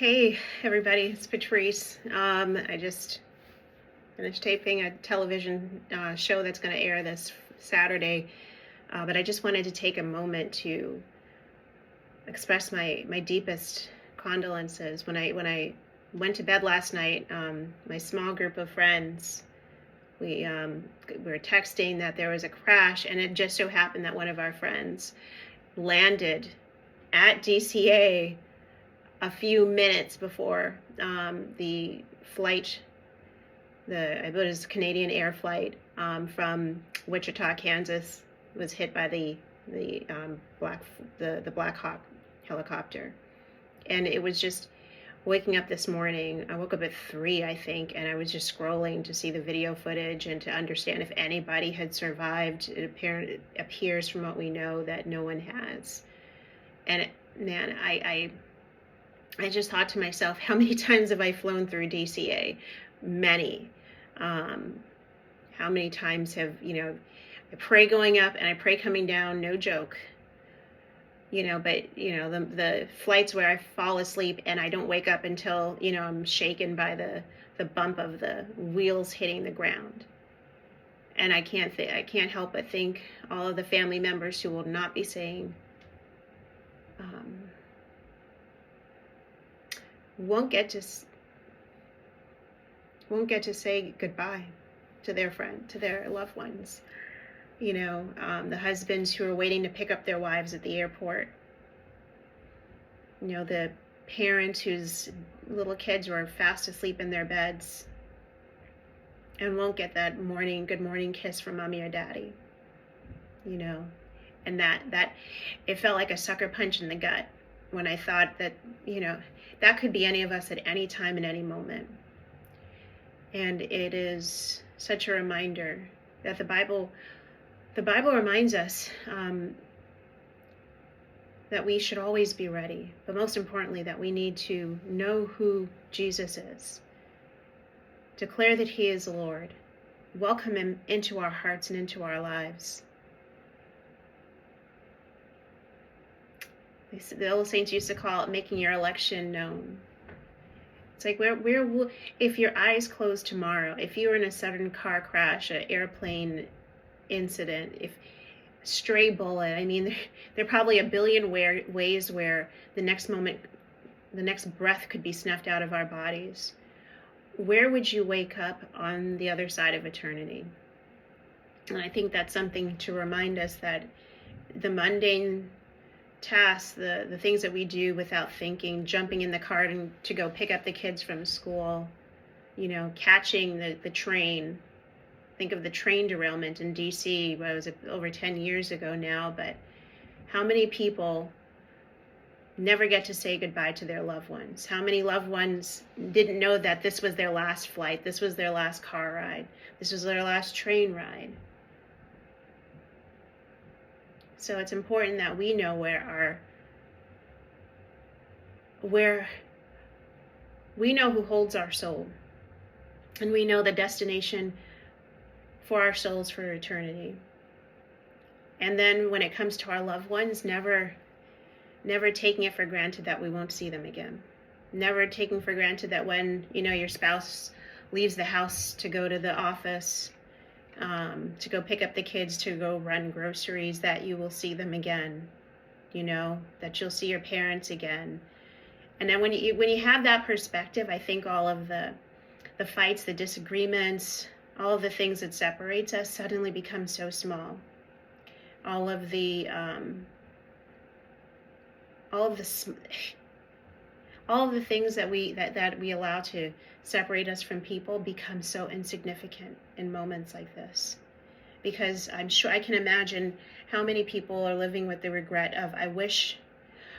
Hey, everybody, it's Patrice. I just finished taping a television show that's going to air this Saturday, but I just wanted to take a moment to express my deepest condolences. When I went to bed last night, my small group of friends, we were texting that there was a crash, and it just so happened that one of our friends landed at DCA a few minutes before the flight, I believe it was a Canadian Air flight from Wichita, Kansas, was hit by the Black Hawk helicopter. And it was just waking up this morning. I woke up at 3, I think, and I was just scrolling to see the video footage and to understand if anybody had survived. It appears from what we know that no one has. And man, I just thought to myself, how many times have I flown through DCA? Many. How many times have, I pray going up and I pray coming down, no joke. But, the flights where I fall asleep and I don't wake up until, I'm shaken by the bump of the wheels hitting the ground. And I can't help but think all of the family members who will not be saying, won't get to say goodbye to their friend, to their loved ones. The husbands who are waiting to pick up their wives at the airport. The parents whose little kids were fast asleep in their beds and won't get that good morning kiss from mommy or daddy. And that it felt like a sucker punch in the gut when I thought that, that could be any of us at any time in any moment. And it is such a reminder that the Bible reminds us that we should always be ready, but most importantly, that we need to know who Jesus is, declare that he is Lord, welcome him into our hearts and into our lives. The old saints used to call it making your election known. It's like if your eyes closed tomorrow, if you were in a sudden car crash, an airplane incident, if stray bullet, there are probably a billion ways where the next moment, the next breath could be snuffed out of our bodies. Where would you wake up on the other side of eternity? And I think that's something to remind us that the mundane tasks, the things that we do without thinking, jumping in the car to go pick up the kids from school, catching the train. Think of the train derailment in DC. Well, it was over 10 years ago now, but how many people never get to say goodbye to their loved ones? How many loved ones didn't know that this was their last flight, this was their last car ride, this was their last train ride? So it's important that we know where we know who holds our soul, and we know the destination for our souls for eternity. And then when it comes to our loved ones, never taking it for granted that we won't see them again. Never taking for granted that when, your spouse leaves the house to go to the office, to go pick up the kids, to go run groceries, that you will see them again, that you'll see your parents again. And then when you have that perspective, I think all of the fights, the disagreements, all of the things that separates us suddenly become so small. All of the things that we allow to separate us from people become so insignificant in moments like this. Because I'm sure I can imagine how many people are living with the regret of, I wish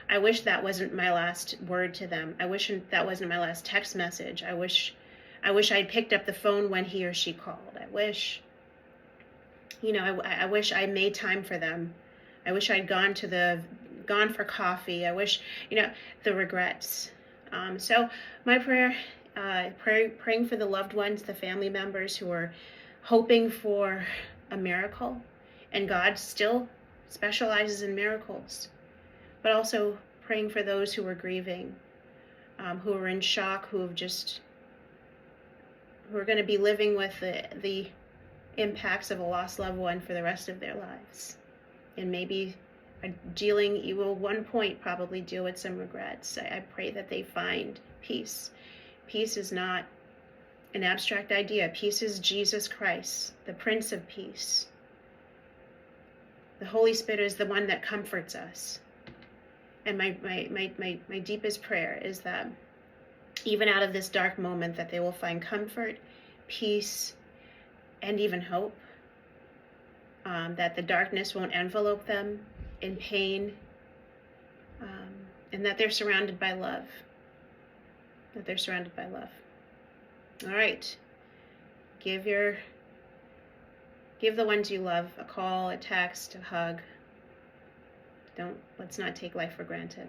that wasn't my last word to them. I wish that wasn't my last text message. I wish I'd picked up the phone when he or she called. I wish I made time for them. I wish I'd gone for coffee. I wish, the regrets. So my prayer, praying for the loved ones, the family members who are hoping for a miracle, and God still specializes in miracles, but also praying for those who are grieving, who are in shock, who are going to be living with the impacts of a lost loved one for the rest of their lives, and maybe you will one point probably deal with some regrets. I pray that they find peace. Peace is not an abstract idea. Peace is Jesus Christ, the Prince of Peace. The Holy Spirit is the one that comforts us. And my deepest prayer is that even out of this dark moment, that they will find comfort, peace, and even hope. That the darkness won't envelope them in pain, and that they're surrounded by love. That they're surrounded by love. All right. Give the ones you love a call, a text, a hug. Let's not take life for granted.